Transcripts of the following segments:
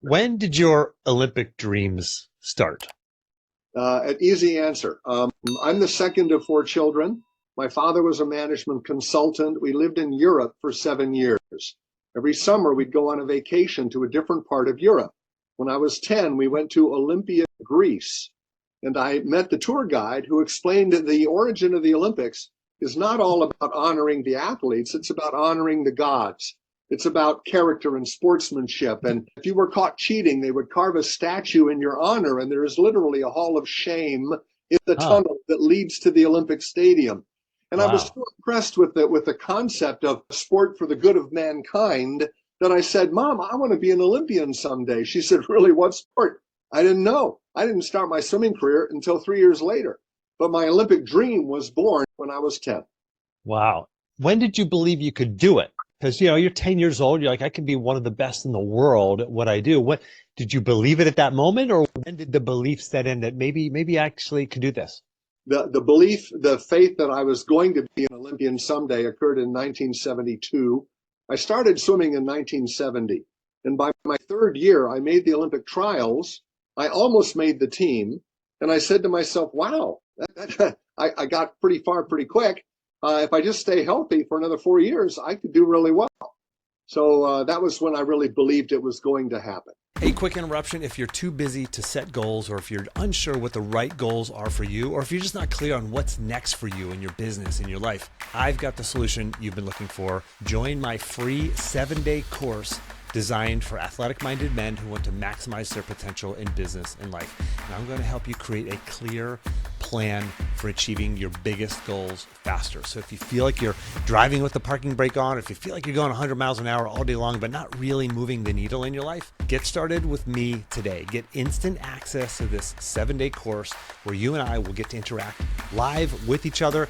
When did your Olympic dreams start? An easy answer. I'm the second of four children. My father was a management consultant. We lived in Europe for 7 years. Every summer, we'd go on a vacation to a different part of Europe. When I was 10, we went to Olympia, Greece, and I met the tour guide who explained that the origin of the Olympics is not all about honoring the athletes, it's about honoring the gods. It's about character and sportsmanship. And if you were caught cheating, they would carve a statue in your honor. And there is literally a hall of shame in the Oh, tunnel that leads to the Olympic Stadium. And I was wow. so impressed with the concept of sport for the good of mankind that I said, Mom, I want to be an Olympian someday. She said, Really, what sport? I didn't know. I didn't start my swimming career until 3 years later. But my Olympic dream was born when I was 10. Wow. When did you believe you could do it? Because you're 10 years old, you're like, I can be one of the best in the world at what I do. What did you believe it at that moment, or when did the belief set in that maybe I actually could do this? The belief, the faith that I was going to be an Olympian someday occurred in 1972. I started swimming in 1970. And by my third year, I made the Olympic trials. I almost made the team. And I said to myself, wow, I got pretty far pretty quick. If I just stay healthy for another 4 years, I could do really well. So that was when I really believed it was going to happen. A quick interruption. If you're too busy to set goals, or if you're unsure what the right goals are for you, or if you're just not clear on what's next for you in your business, in your life, I've got the solution you've been looking for. Join my free 7-day course designed for athletic-minded men who want to maximize their potential in business and life. And I'm going to help you create a clear plan for achieving your biggest goals faster. So if you feel like you're driving with the parking brake on, if you feel like you're going 100 miles an hour all day long, but not really moving the needle in your life, get started with me today. Get instant access to this 7-day course where you and I will get to interact live with each other.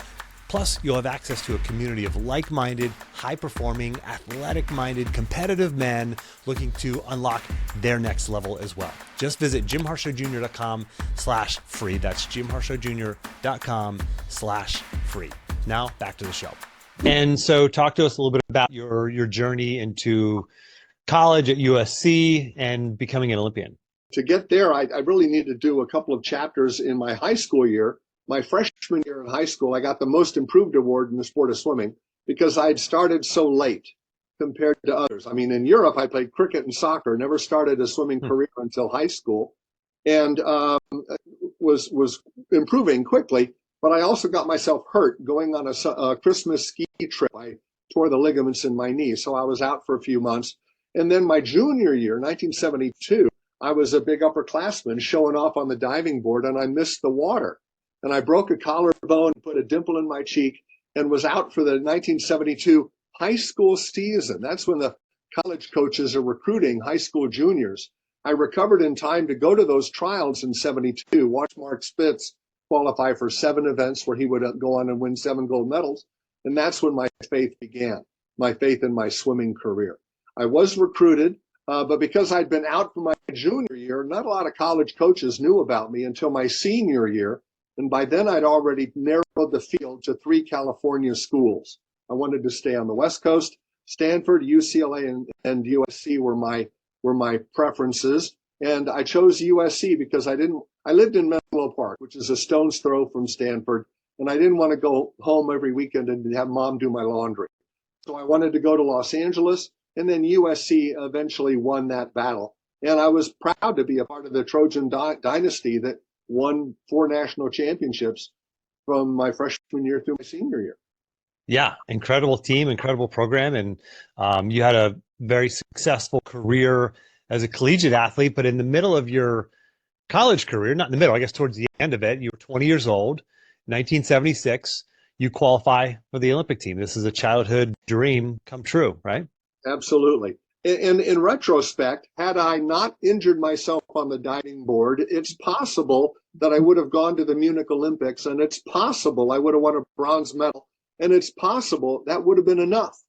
Plus, you'll have access to a community of like-minded, high-performing, athletic-minded, competitive men looking to unlock their next level as well. Just visit jimharshawjr.com/free. That's jimharshawjr.com/free. Now, back to the show. And so talk to us a little bit about your journey into college at USC and becoming an Olympian. To get there, I really need to do a couple of chapters in my high school year. My freshman year in high school, I got the most improved award in the sport of swimming because I had started so late compared to others. I mean, in Europe, I played cricket and soccer, never started a swimming Hmm. career until high school, and was improving quickly. But I also got myself hurt going on a Christmas ski trip. I tore the ligaments in my knee, so I was out for a few months. And then my junior year, 1972, I was a big upperclassman showing off on the diving board, and I missed the water. And I broke a collarbone, put a dimple in my cheek, and was out for the 1972 high school season. That's when the college coaches are recruiting high school juniors. I recovered in time to go to those trials in 72, watch Mark Spitz qualify for 7 events where he would go on and win 7 gold medals. And that's when my faith began, my faith in my swimming career. I was recruited, but because I'd been out for my junior year, not a lot of college coaches knew about me until my senior year. And by then, I'd already narrowed the field to 3 California schools. I wanted to stay on the West Coast. Stanford, UCLA, and USC were my preferences. And I chose USC because I lived in Menlo Park, which is a stone's throw from Stanford. And I didn't want to go home every weekend and have mom do my laundry. So I wanted to go to Los Angeles. And then USC eventually won that battle. And I was proud to be a part of the Trojan dynasty that won 4 national championships from my freshman year through my senior year. Yeah, incredible team, incredible program, and you had a very successful career as a collegiate athlete. But in the middle of your college career, not in the middle, I guess towards the end of it, you were 20 years old, 1976. You qualify for the Olympic team. This is a childhood dream come true, right? Absolutely. And in retrospect, had I not injured myself on the diving board, it's possible that I would have gone to the Munich Olympics, and it's possible I would have won a bronze medal, and it's possible that would have been enough.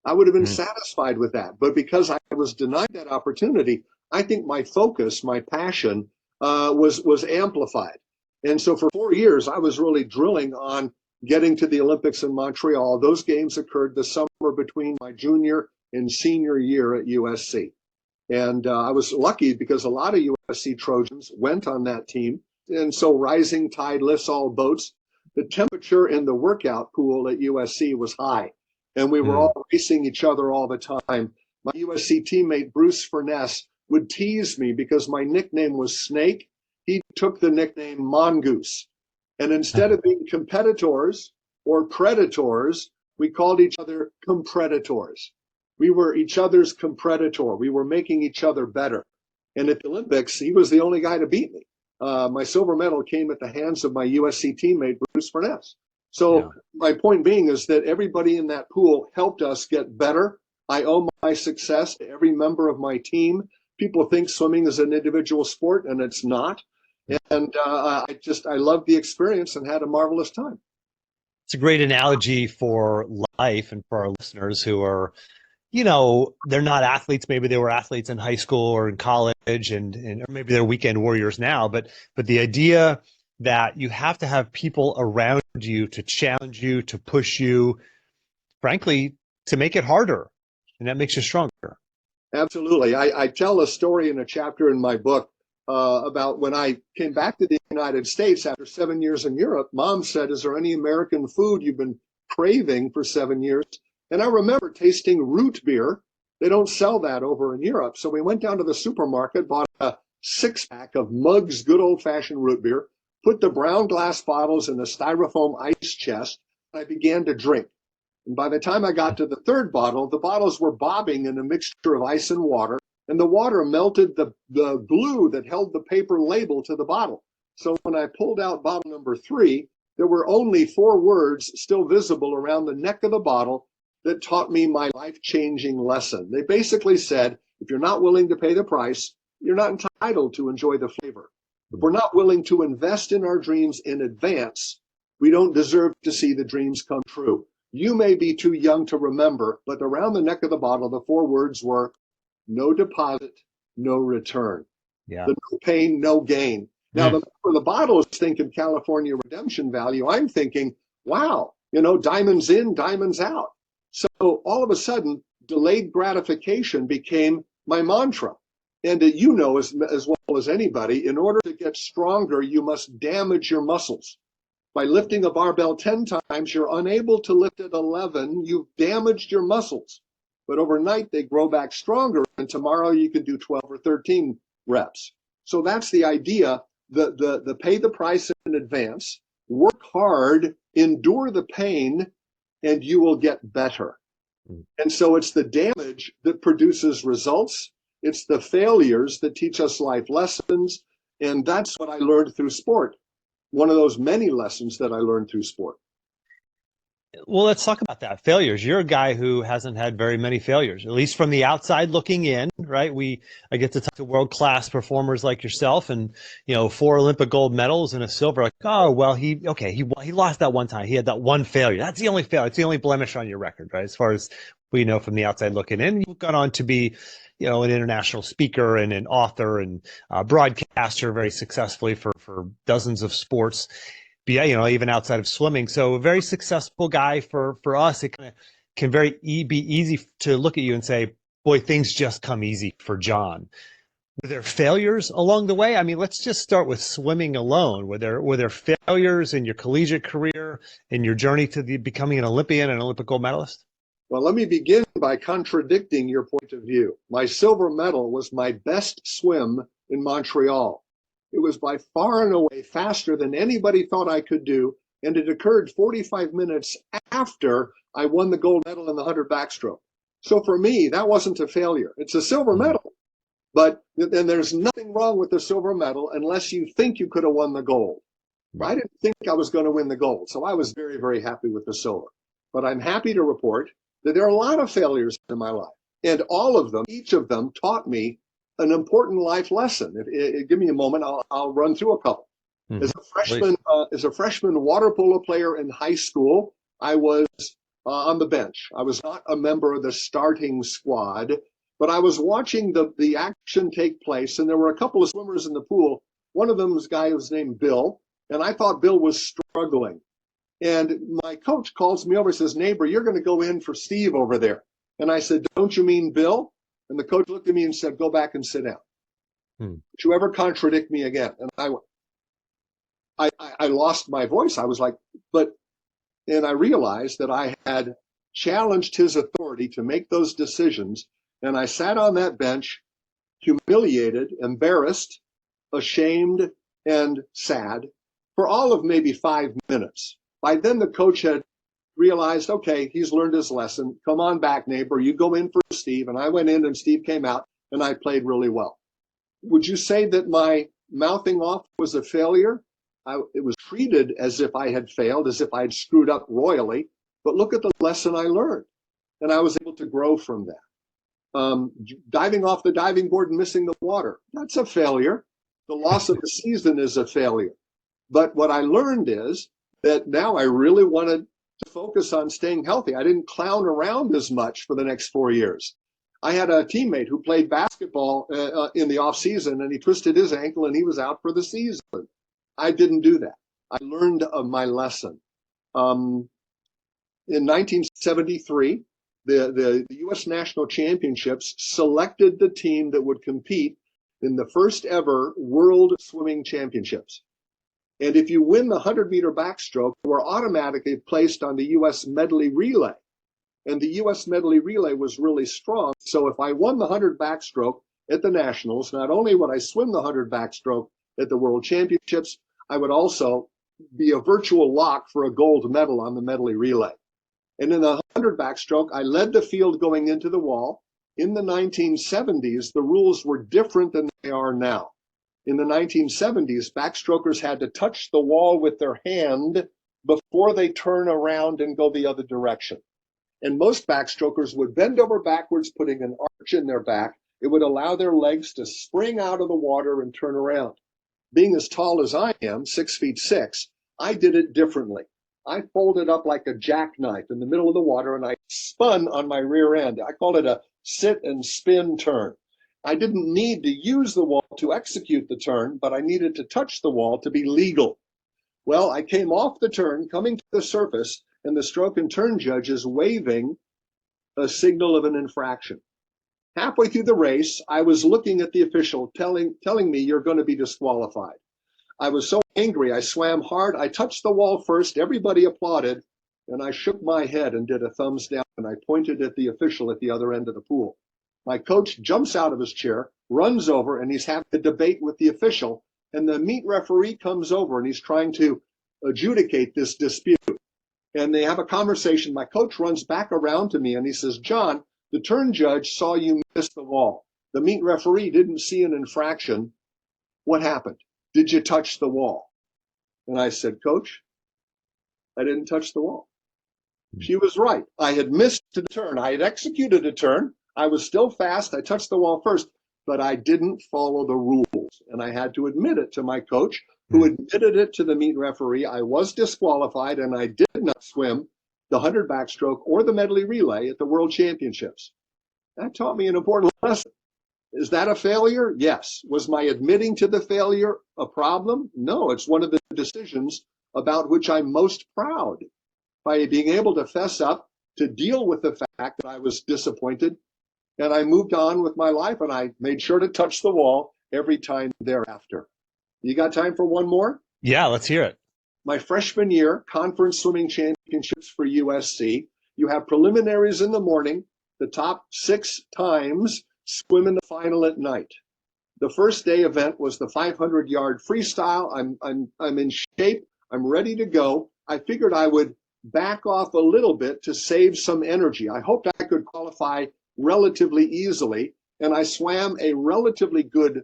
I would have been Mm. satisfied with that. But because I was denied that opportunity, I think my focus, my passion, was amplified. And so for 4 years, I was really drilling on getting to the Olympics in Montreal. Those games occurred the summer between my junior and senior year at USC. And I was lucky because a lot of USC Trojans went on that team. And so rising tide lifts all boats. The temperature in the workout pool at USC was high, and we were all racing each other all the time. My USC teammate, Bruce Furness, would tease me because my nickname was Snake. He took the nickname Mongoose. And instead of being competitors or predators, we called each other compreditors. We were each other's competitor. We were making each other better. And at the Olympics, he was the only guy to beat me. My silver medal came at the hands of my USC teammate, Bruce Furness. So my point being is that everybody in that pool helped us get better. I owe my success to every member of my team. People think swimming is an individual sport, and it's not. And I loved the experience and had a marvelous time. It's a great analogy for life and for our listeners who are, you know, they're not athletes. Maybe they were athletes in high school or in college, and or maybe they're weekend warriors now. But the idea that you have to have people around you to challenge you, to push you, frankly, to make it harder, and that makes you stronger. Absolutely. I tell a story in a chapter in my book about when I came back to the United States after 7 years in Europe. Mom said, "Is there any American food you've been craving for 7 years?" And I remember tasting root beer. They don't sell that over in Europe. So we went down to the supermarket, bought a 6-pack of Muggs good old-fashioned root beer, put the brown glass bottles in the styrofoam ice chest, and I began to drink. And by the time I got to the third bottle, the bottles were bobbing in a mixture of ice and water, and the water melted the glue that held the paper label to the bottle. So when I pulled out bottle number 3, there were only 4 words still visible around the neck of the bottle that taught me my life-changing lesson. They basically said, if you're not willing to pay the price, you're not entitled to enjoy the flavor. If we're not willing to invest in our dreams in advance, we don't deserve to see the dreams come true. You may be too young to remember, but around the neck of the bottle, the 4 words were, no deposit, no return. Yeah. The no pain, no gain. Now, the bottle is thinking California redemption value. I'm thinking, wow, you know, diamonds in, diamonds out. So all of a sudden, delayed gratification became my mantra. And you know as well as anybody, in order to get stronger, you must damage your muscles. By lifting a barbell 10 times, you're unable to lift it 11. You've damaged your muscles. But overnight, they grow back stronger, and tomorrow you can do 12 or 13 reps. So that's the idea, the pay the price in advance, work hard, endure the pain, and you will get better. And so it's the damage that produces results. It's the failures that teach us life lessons. And that's what I learned through sport. One of those many lessons that I learned through sport. Well, let's talk about that. Failures. You're a guy who hasn't had very many failures, at least from the outside looking in, right? I get to talk to world-class performers like yourself, and, you know, 4 Olympic gold medals and a silver. Like, oh, well, he lost that one time. He had that one failure. That's the only failure. It's the only blemish on your record, right? As far as we know from the outside looking in. You've gone on to be, you know, an international speaker and an author and a broadcaster very successfully for dozens of sports. Yeah, you know, even outside of swimming. So a very successful guy for us. It can be easy to look at you and say, boy, things just come easy for John. Were there failures along the way? I mean, let's just start with swimming alone. Were there failures in your collegiate career, in your journey to becoming an Olympian and an Olympic gold medalist? Well, let me begin by contradicting your point of view. My silver medal was my best swim in Montreal. It was by far and away faster than anybody thought I could do, and it occurred 45 minutes after I won the gold medal in the 100 backstroke. So for me, that wasn't a failure. It's a silver medal. But then there's nothing wrong with the silver medal unless you think you could have won the gold. I didn't think I was going to win the gold, so I was very, very happy with the silver. But I'm happy to report that there are a lot of failures in my life, and all of them, each of them taught me an important life lesson. Give me a moment, I'll run through a couple. As a freshman water polo player in high school, I was on the bench. I was not a member of the starting squad, but I was watching the action take place, and there were a couple of swimmers in the pool. One of them was a guy who was named Bill, and I thought Bill was struggling. And my coach calls me over and says, "Naber, you're going to go in for Steve over there." And I said, "Don't you mean Bill?" And the coach looked at me and said, go back and sit down. Hmm. Don't you ever contradict me again. And I lost my voice. I was like, and I realized that I had challenged his authority to make those decisions. And I sat on that bench, humiliated, embarrassed, ashamed, and sad for all of maybe 5 minutes. By then, the coach had realized, okay, he's learned his lesson. Come on back, Naber. You go in for Steve. And I went in and Steve came out and I played really well. Would you say that my mouthing off was a failure? It was treated as if I had failed, as if I had screwed up royally. But look at the lesson I learned. And I was able to grow from that. Diving off the diving board and missing the water, that's a failure. The loss of the season is a failure. But what I learned is that now I really wanted to focus on staying healthy. I didn't clown around as much for the next 4 years. I had a teammate who played basketball in the off season and he twisted his ankle and he was out for the season. I didn't do that. I learned of my lesson. In 1973, the U.S. National Championships selected the team that would compete in the first ever World Swimming Championships. And if you win the 100-meter backstroke, you are automatically placed on the U.S. medley relay. And the U.S. medley relay was really strong. So if I won the 100 backstroke at the Nationals, not only would I swim the 100 backstroke at the World Championships, I would also be a virtual lock for a gold medal on the medley relay. And in the 100 backstroke, I led the field going into the wall. In the 1970s, the rules were different than they are now. In the 1970s, backstrokers had to touch the wall with their hand before they turn around and go the other direction. And most backstrokers would bend over backwards, putting an arch in their back. It would allow their legs to spring out of the water and turn around. Being as tall as I am, 6'6", I did it differently. I folded up like a jackknife in the middle of the water and I spun on my rear end. I called it a sit and spin turn. I didn't need to use the wall to execute the turn, but I needed to touch the wall to be legal. Well, I came off the turn, coming to the surface, and the stroke and turn judge is waving a signal of an infraction. Halfway through the race, I was looking at the official telling me you're going to be disqualified. I was so angry, I swam hard. I touched the wall first. Everybody applauded, and I shook my head and did a thumbs down, and I pointed at the official at the other end of the pool. My coach jumps out of his chair, runs over, and he's having a debate with the official, and the meet referee comes over, and he's trying to adjudicate this dispute. And they have a conversation. My coach runs back around to me, and he says, John, the turn judge saw you miss the wall. The meet referee didn't see an infraction. What happened? Did you touch the wall? And I said, Coach, I didn't touch the wall. She was right. I had missed the turn. I had executed a turn. I was still fast. I touched the wall first, but I didn't follow the rules. And I had to admit it to my coach, who admitted it to the meet referee. I was disqualified, and I did not swim the 100 backstroke or the medley relay at the World Championships. That taught me an important lesson. Is that a failure? Yes. Was my admitting to the failure a problem? No, it's one of the decisions about which I'm most proud, by being able to fess up, to deal with the fact that I was disappointed, and I moved on with my life, and I made sure to touch the wall every time thereafter. You got time for one more? Yeah, let's hear it. My freshman year, conference swimming championships for USC. You have preliminaries in the morning. The top 6 times swim in the final at night. The first day event was the 500-yard freestyle. I'm in shape. I'm ready to go. I figured I would back off a little bit to save some energy. I hoped I could qualify relatively easily, and I swam a relatively good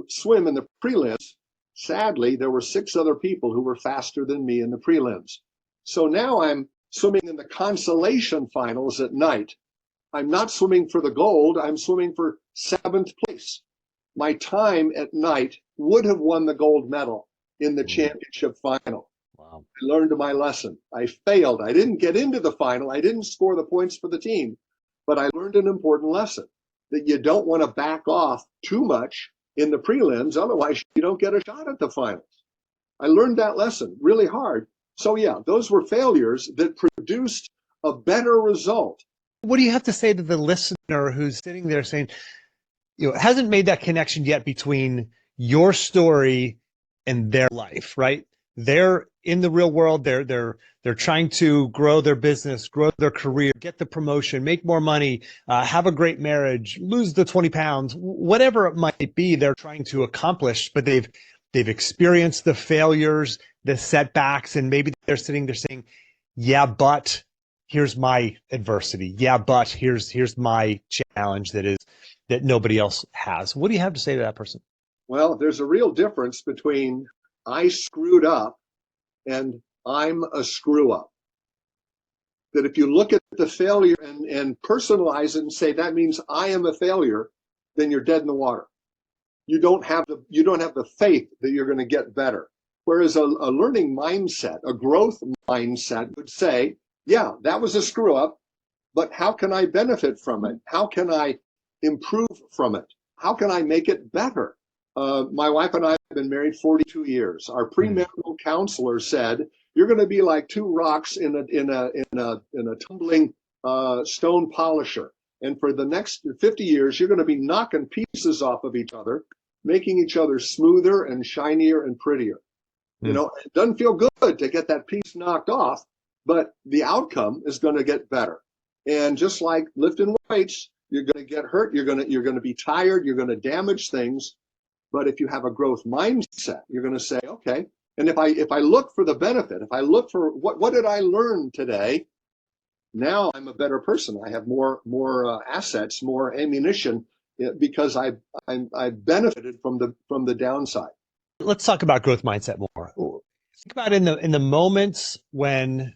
swim in the prelims. Sadly, there were 6 other people who were faster than me in the prelims. So now I'm swimming in the consolation finals at night. I'm not swimming for the gold. I'm swimming for 7th place. My time at night would have won the gold medal in the championship final. Wow. I learned my lesson. I failed. I didn't get into the final. I didn't score the points for the team, but I learned an important lesson, that you don't want to back off too much in the prelims. Otherwise, you don't get a shot at the finals. I learned that lesson really hard. So yeah, those were failures that produced a better result. What do you have to say to the listener who's sitting there saying, hasn't made that connection yet between your story and their life, right? They're in the real world. They're trying to grow their business, grow their career, get the promotion, make more money, have a great marriage, lose the 20 pounds, whatever it might be. They're trying to accomplish, but they've experienced the failures, the setbacks, and maybe they're sitting there saying, "Yeah, but here's my adversity. Yeah, but here's my challenge that nobody else has." What do you have to say to that person? Well, there's a real difference between I screwed up and I'm a screw up. That if you look at the failure and personalize it and say that means I am a failure, then you're dead in the water. You don't have the faith that you're going to get better. Whereas a learning mindset, a growth mindset would say, yeah, that was a screw up, but how can I benefit from it? How can I improve from it? How can I make it better? My wife and I have been married 42 years. Our premarital counselor said, "You're going to be like two rocks in a tumbling stone polisher, and for the next 50 years, you're going to be knocking pieces off of each other, making each other smoother and shinier and prettier." You know, it doesn't feel good to get that piece knocked off, but the outcome is going to get better. And just like lifting weights, you're going to get hurt. You're going to be tired. You're going to damage things. But if you have a growth mindset, you're going to say, okay. And if I look for the benefit, if I look for what did I learn today? Now I'm a better person. I have more assets, more ammunition, because I benefited from the downside. Let's talk about growth mindset more. Think about in the moments when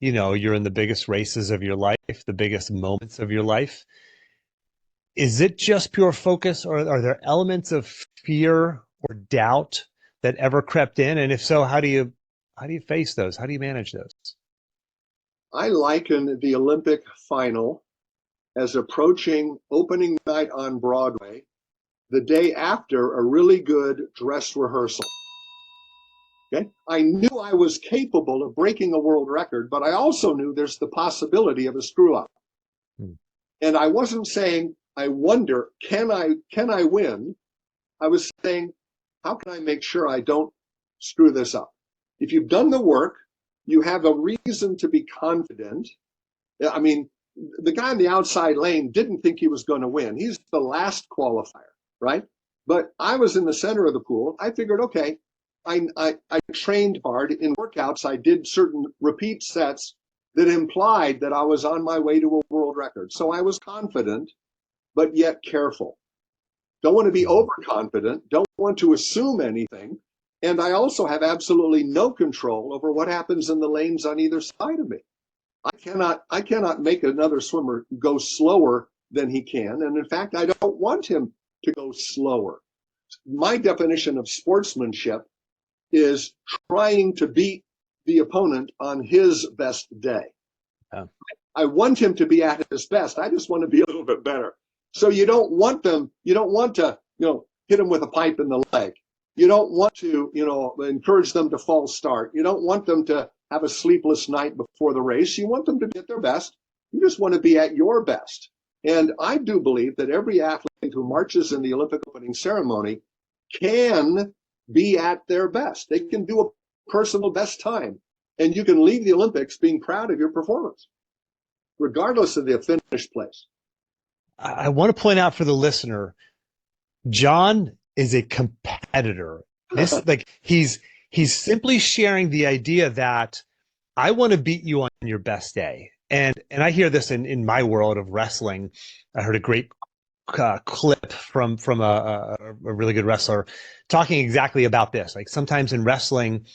you're in the biggest races of your life, the biggest moments of your life. Is it just pure focus, or are there elements of fear or doubt that ever crept in? And if so, how do you face those? How do you manage those? I liken the Olympic final as approaching opening night on Broadway the day after a really good dress rehearsal. Okay? I knew I was capable of breaking a world record, but I also knew there's the possibility of a screw up. And I wasn't saying, I wonder, can I win? I was saying, how can I make sure I don't screw this up? If you've done the work, you have a reason to be confident. I mean, the guy in the outside lane didn't think he was going to win. He's the last qualifier, right? But I was in the center of the pool. I figured, okay, I trained hard in workouts. I did certain repeat sets that implied that I was on my way to a world record. So I was confident, but yet careful. Don't want to be overconfident. Don't want to assume anything. And I also have absolutely no control over what happens in the lanes on either side of me. I cannot make another swimmer go slower than he can. And in fact, I don't want him to go slower. My definition of sportsmanship is trying to beat the opponent on his best day. Yeah. I want him to be at his best. I just want to be a little bit better. So you don't want to, hit them with a pipe in the leg. You don't want to, encourage them to false start. You don't want them to have a sleepless night before the race. You want them to be at their best. You just want to be at your best. And I do believe that every athlete who marches in the Olympic opening ceremony can be at their best. They can do a personal best time. And you can leave the Olympics being proud of your performance, regardless of the finished place. I want to point out for the listener, John is a competitor. He's simply sharing the idea that I want to beat you on your best day. And I hear this in my world of wrestling. I heard a great clip from a really good wrestler talking exactly about this. Like sometimes in wrestling,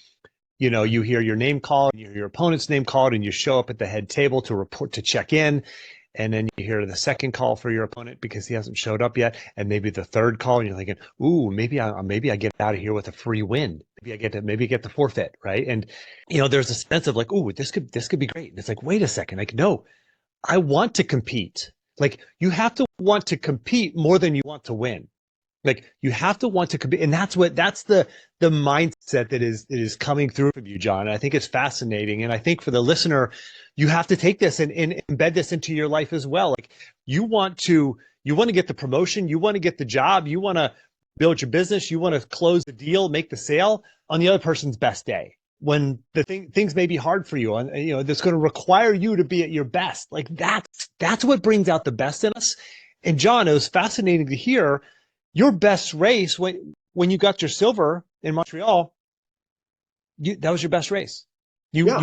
you hear your name called, you hear your opponent's name called, and you show up at the head table to report, to check in. And then you hear the second call for your opponent because he hasn't showed up yet, and maybe the third call, and you're thinking, "Ooh, maybe I get out of here with a free win. Maybe I get the forfeit, right?" And there's a sense of like, "Ooh, this could be great." And it's like, wait a second, like, no, I want to compete. Like, you have to want to compete more than you want to win. Like you have to want to compete, and that's the mindset that is coming through from you, John. And I think it's fascinating, and I think for the listener, you have to take this and embed this into your life as well. Like you want to get the promotion, you want to get the job, you want to build your business, you want to close the deal, make the sale on the other person's best day when things may be hard for you, and that's going to require you to be at your best. Like that's what brings out the best in us. And John, it was fascinating to hear your best race when you got your silver in Montreal. That was your best race. Yeah,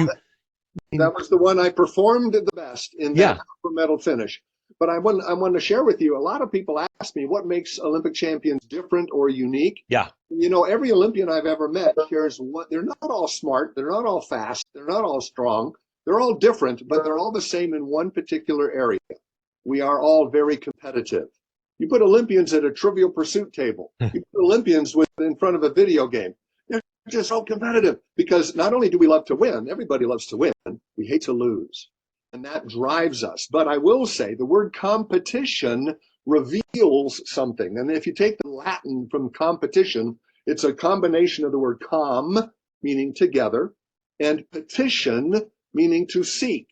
You that was the one I performed the best in that yeah upper medal finish. But I want to share with you, a lot of people ask me what makes Olympic champions different or unique. yeah Every Olympian I've ever met shares what they're not all smart, they're not all fast, they're not all strong, they're all different, but they're all the same in one particular area. We are all very competitive. You put Olympians at a Trivial Pursuit table, you put Olympians in front of a video game. They're just so competitive because not only do we love to win, everybody loves to win, we hate to lose. And that drives us. But I will say the word competition reveals something. And if you take the Latin from competition, it's a combination of the word com, meaning together, and petition, meaning to seek.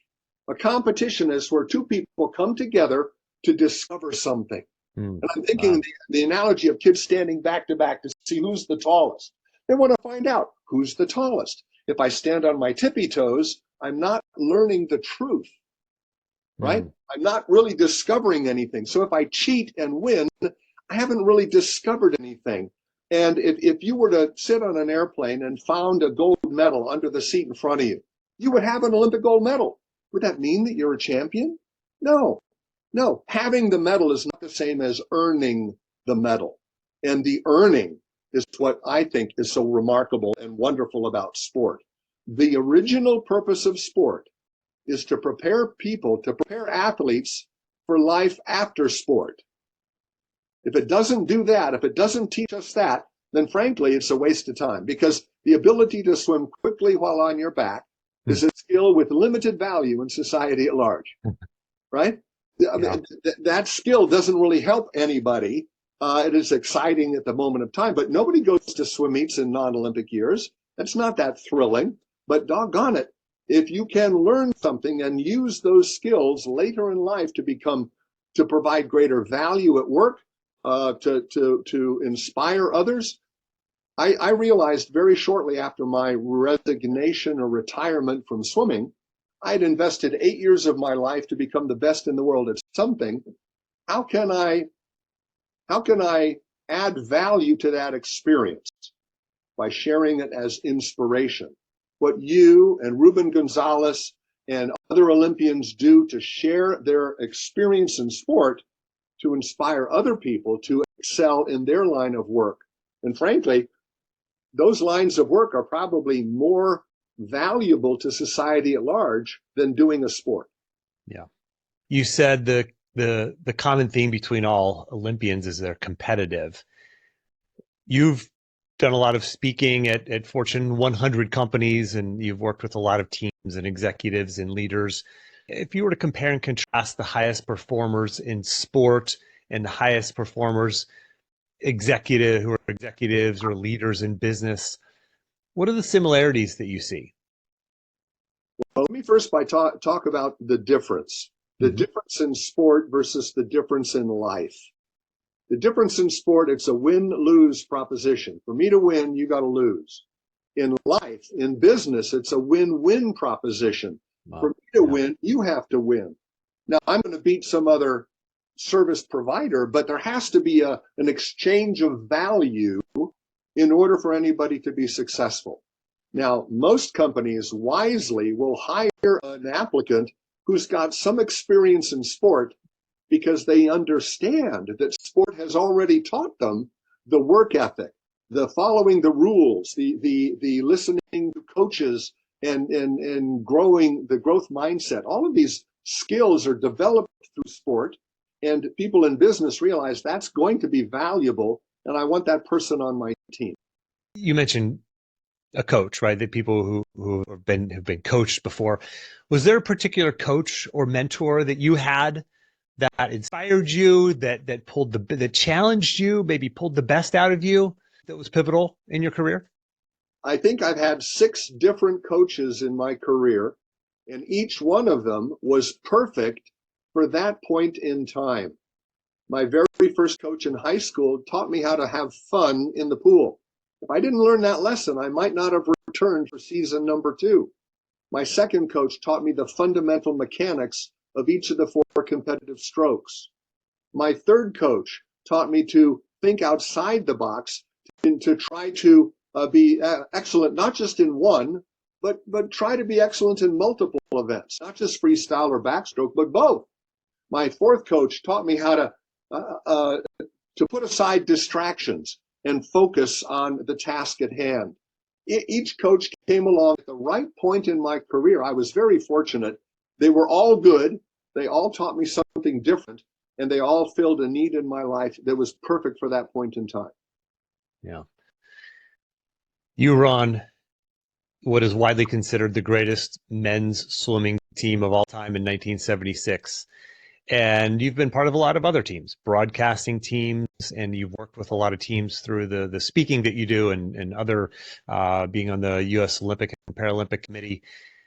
A competition is where two people come together to discover something. And I'm thinking the analogy of kids standing back to back to see who's the tallest. They want to find out who's the tallest. If I stand on my tippy toes, I'm not learning the truth, right? I'm not really discovering anything. So if I cheat and win, I haven't really discovered anything. And if you were to sit on an airplane and found a gold medal under the seat in front of you, you would have an Olympic gold medal. Would that mean that you're a champion? No. Having the medal is not the same as earning the medal. And the earning is what I think is so remarkable and wonderful about sport. The original purpose of sport is to prepare athletes for life after sport. If it doesn't do that, if it doesn't teach us that, then frankly, it's a waste of time, because the ability to swim quickly while on your back is a skill with limited value in society at large, right? Yeah. That skill doesn't really help anybody. It is exciting at the moment of time, but nobody goes to swim meets in non-Olympic years. That's not that thrilling, but doggone it, if you can learn something and use those skills later in life to provide greater value at work, to inspire others. I realized very shortly after my resignation or retirement from swimming, I had invested 8 years of my life to become the best in the world at something. How can I add value to that experience? By sharing it as inspiration. What you and Ruben Gonzalez and other Olympians do to share their experience in sport to inspire other people to excel in their line of work. And frankly, those lines of work are probably more valuable to society at large than doing a sport. Yeah. You said the common theme between all Olympians is they're competitive. You've done a lot of speaking at Fortune 100 companies, and you've worked with a lot of teams and executives and leaders. If you were to compare and contrast the highest performers in sport and the highest performers who are executives or leaders in business, what are the similarities that you see? Well, let me first talk about the difference. The difference in sport versus the difference in life. The difference in sport, it's a win-lose proposition. For me to win, you got to lose. In life, in business, it's a win-win proposition. Wow. For me to win, you have to win. Now, I'm going to beat some other service provider, but there has to be an exchange of value in order for anybody to be successful. Now, most companies wisely will hire an applicant who's got some experience in sport, because they understand that sport has already taught them the work ethic, the following the rules, the listening to coaches, and growing the growth mindset. All of these skills are developed through sport, and people in business realize that's going to be valuable, and I want that person on my team. You mentioned a coach, right? The people who have been coached before. Was there a particular coach or mentor that you had that inspired you, that pulled that challenged you, maybe pulled the best out of you, that was pivotal in your career? I think I've had 6 different coaches in my career, and each one of them was perfect for that point in time. My very first coach in high school taught me how to have fun in the pool. If I didn't learn that lesson, I might not have returned for season number 2. My second coach taught me the fundamental mechanics of each of the 4 competitive strokes. My third coach taught me to think outside the box and to try to be excellent, not just in one, but try to be excellent in multiple events, not just freestyle or backstroke, but both. My fourth coach taught me how to put aside distractions and focus on the task at hand. Each coach came along at the right point in my career. I was very fortunate. They were all good. They all taught me something different, and they all filled a need in my life that was perfect for that point in time. Yeah. You were on what is widely considered the greatest men's swimming team of all time in 1976. And you've been part of a lot of other teams, broadcasting teams, and you've worked with a lot of teams through the speaking that you do and other being on the U.S. Olympic and Paralympic Committee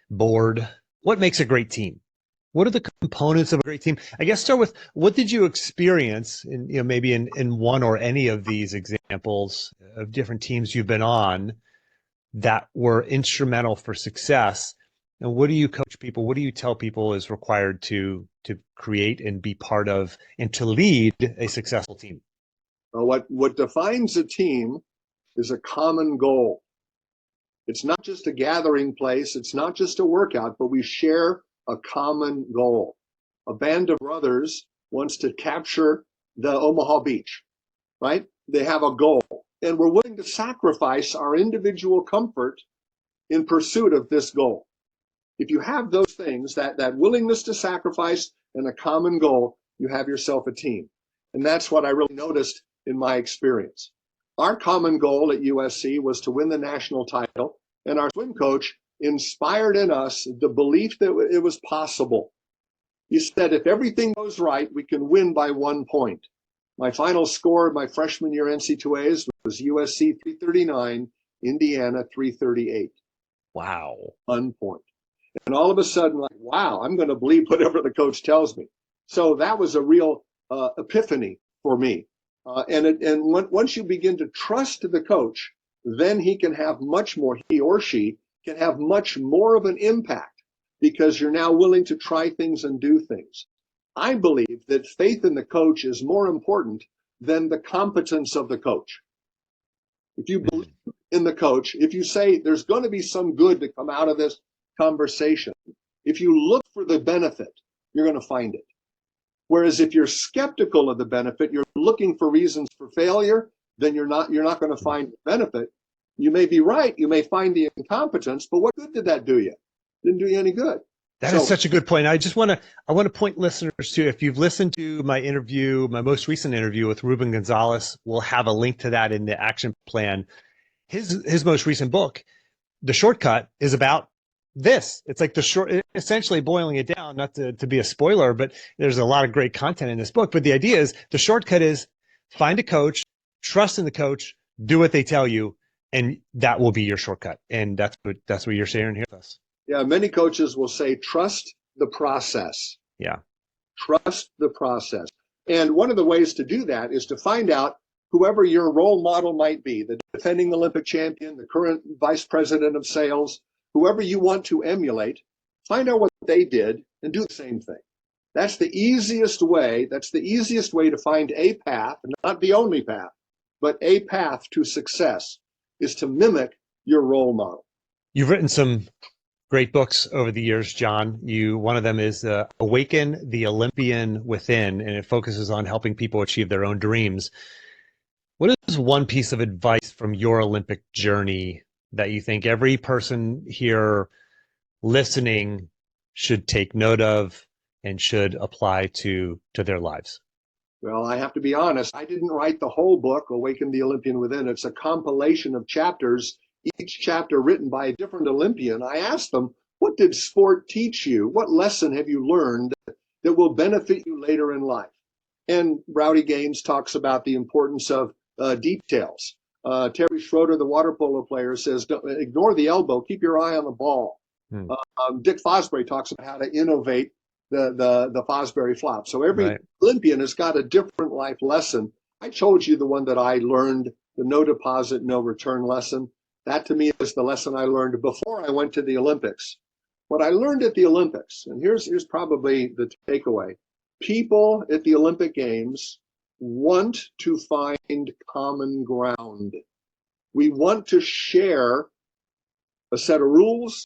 board. What makes a great team? What are the components of a great team? I guess start with, what did you experience in, maybe in one or any of these examples of different teams you've been on that were instrumental for success? And what do you coach people? What do you tell people is required to create and be part of and to lead a successful team? Well, what defines a team is a common goal. It's not just a gathering place. It's not just a workout, but we share a common goal. A band of brothers wants to capture the Omaha Beach, right? They have a goal, and we're willing to sacrifice our individual comfort in pursuit of this goal. If you have those things, that willingness to sacrifice and a common goal, you have yourself a team. And that's what I really noticed in my experience. Our common goal at USC was to win the national title, and our swim coach inspired in us the belief that it was possible. He said, if everything goes right, we can win by 1 point. My final score of my freshman year NC2As was USC 339, Indiana 338. Wow. 1 point. And all of a sudden, like, wow, I'm going to believe whatever the coach tells me. So that was a real epiphany for me. Once you begin to trust the coach, then he or she can have much more of an impact, because you're now willing to try things and do things. I believe that faith in the coach is more important than the competence of the coach. If you believe in the coach, if you say there's going to be some good to come out of this conversation, if you look for the benefit, you're going to find it. Whereas if you're skeptical of the benefit, you're looking for reasons for failure, then you're not going to find the benefit. You may be right, you may find the incompetence, but what good did that do you? Didn't do you any good. That is such a good point. I want to point listeners to, if you've listened to my most recent interview with Ruben Gonzalez, we'll have a link to that in the action plan. His most recent book, The Shortcut, is about this. It's like essentially boiling it down, not to be a spoiler, but there's a lot of great content in this book. But the idea is, the shortcut is find a coach, trust in the coach, do what they tell you, and that will be your shortcut. And that's what you're sharing here with us. Yeah, many coaches will say, trust the process. Yeah. Trust the process. And one of the ways to do that is to find out whoever your role model might be, the defending Olympic champion, the current vice president of sales, whoever you want to emulate, find out what they did and do the same thing. That's the easiest way. That's the easiest way to find a path, not the only path, but a path to success, is to mimic your role model. You've written some great books over the years, John. One of them is Awaken the Olympian Within, and it focuses on helping people achieve their own dreams. What is one piece of advice from your Olympic journey that you think every person here listening should take note of and should apply to their lives? Well, I have to be honest. I didn't write the whole book, Awaken the Olympian Within. It's a compilation of chapters, each chapter written by a different Olympian. I asked them, what did sport teach you? What lesson have you learned that will benefit you later in life. And Rowdy Gaines talks about the importance of details. Terry Schroeder, the water polo player, says, don't ignore the elbow, keep your eye on the ball. Dick Fosbury talks about how to innovate the Fosbury flop. So every Olympian has got a different life lesson. I told you the one that I learned, the no deposit, no return lesson. That to me is the lesson I learned before I went to the Olympics. What I learned at the Olympics, and here's probably the takeaway. People at the Olympic Games want to find common ground. We want to share a set of rules.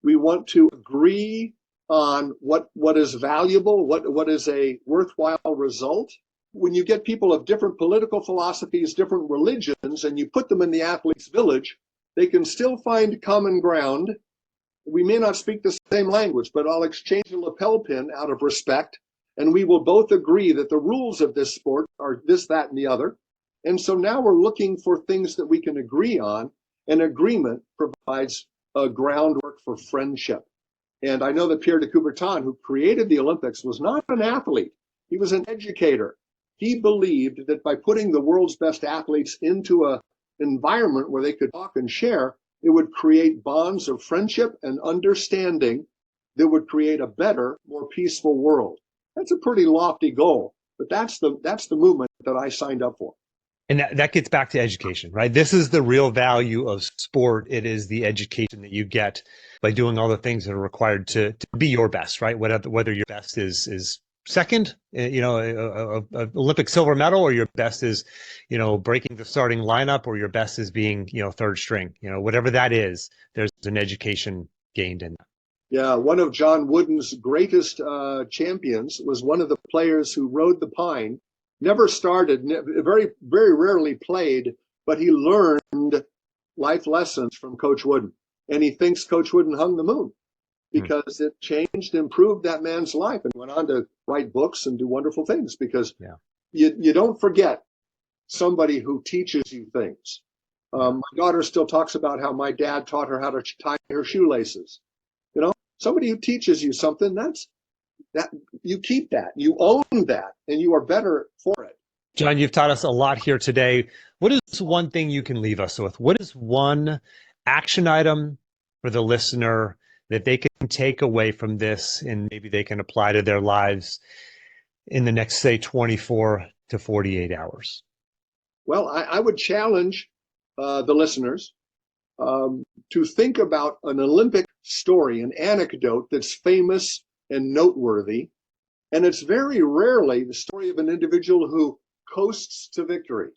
We want to agree on what is valuable, what is a worthwhile result. When you get people of different political philosophies, different religions, and you put them in the athletes' village, they can still find common ground. We may not speak the same language, but I'll exchange a lapel pin out of respect, and we will both agree that the rules of this sport are this, that, and the other. And so now we're looking for things that we can agree on, and agreement provides a groundwork for friendship. And I know that Pierre de Coubertin, who created the Olympics, was not an athlete. He was an educator. He believed that by putting the world's best athletes into an environment where they could talk and share, it would create bonds of friendship and understanding that would create a better, more peaceful world. That's a pretty lofty goal, but that's the movement that I signed up for. And that gets back to education, right? This is the real value of sport. It is the education that you get by doing all the things that are required to be your best, right? Whether your best is second, a Olympic silver medal, or your best is, breaking the starting lineup, or your best is being, third string, whatever that is, there's an education gained in that. Yeah, one of John Wooden's greatest champions was one of the players who rode the pine. Never started, very, very rarely played, but he learned life lessons from Coach Wooden. And he thinks Coach Wooden hung the moon because it changed, improved that man's life, and went on to write books and do wonderful things, because you don't forget somebody who teaches you things. My daughter still talks about how my dad taught her how to tie her shoelaces. Somebody who teaches you something, that you keep that, you own that, and you are better for it. John, you've taught us a lot here today. What is one thing you can leave us with? What is one action item for the listener that they can take away from this, and maybe they can apply to their lives in the next, say, 24 to 48 hours? Well, I would challenge the listeners to think about an Olympic story, an anecdote that's famous and noteworthy. And it's very rarely the story of an individual who coasts to victory,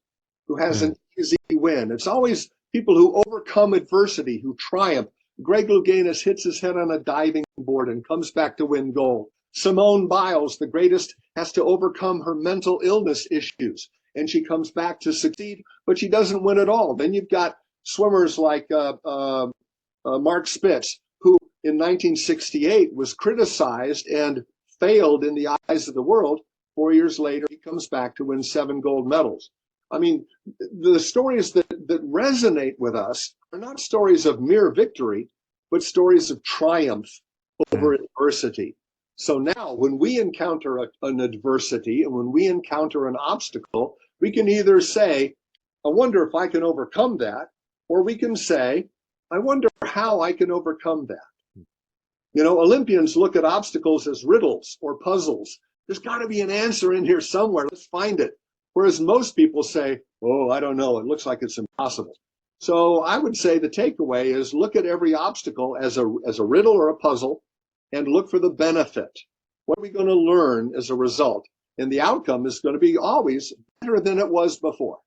who has an easy win. It's always people who overcome adversity, who triumph. Greg Louganis hits his head on a diving board and comes back to win gold. Simone Biles, the greatest, has to overcome her mental illness issues, and she comes back to succeed, but she doesn't win at all. Then you've got swimmers like Mark Spitz, who in 1968 was criticized and failed in the eyes of the world. 4 years later, he comes back to win 7 gold medals. I mean, the stories that resonate with us are not stories of mere victory, but stories of triumph over adversity. So now when we encounter an adversity, and when we encounter an obstacle, we can either say, I wonder if I can overcome that, or we can say, I wonder how I can overcome that. Olympians look at obstacles as riddles or puzzles. There's got to be an answer in here somewhere. Let's find it. Whereas most people say, oh, I don't know. It looks like it's impossible. So I would say the takeaway is look at every obstacle as a riddle or a puzzle, and look for the benefit. What are we going to learn as a result? And the outcome is going to be always better than it was before.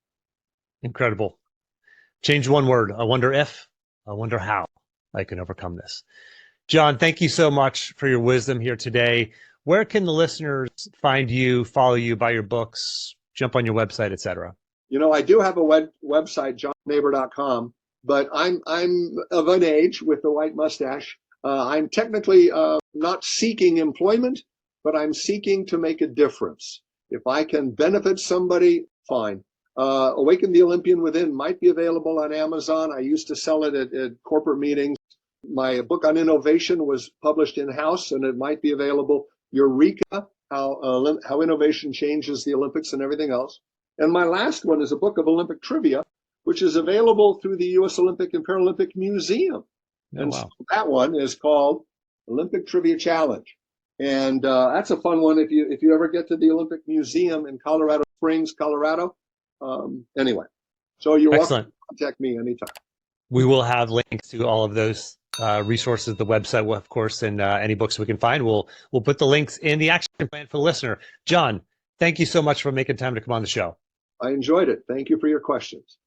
Incredible. Change one word. I wonder if, I wonder how I can overcome this. John, thank you so much for your wisdom here today. Where can the listeners find you, follow you, buy your books, jump on your website, etc.? I do have a website, johnnaber.com, but I'm of an age with the white mustache. I'm technically not seeking employment, but I'm seeking to make a difference. If I can benefit somebody, fine. Awaken the Olympian Within might be available on Amazon. I used to sell it at corporate meetings. My book on innovation was published in-house, and it might be available Eureka, how innovation changes the Olympics and everything else. And my last one is a book of Olympic trivia, which is available through the U.S. Olympic and Paralympic Museum. Oh, And wow. so that one is called Olympic Trivia Challenge. And that's a fun one if you ever get to the Olympic Museum in Colorado Springs, Colorado. Anyway, so you're welcome Excellent. to contact me anytime. We will have links to all of those resources, the website, of course, and any books we can find. We'll put the links in the action plan for the listener. John, thank you so much for making time to come on the show. I enjoyed it. Thank you for your questions.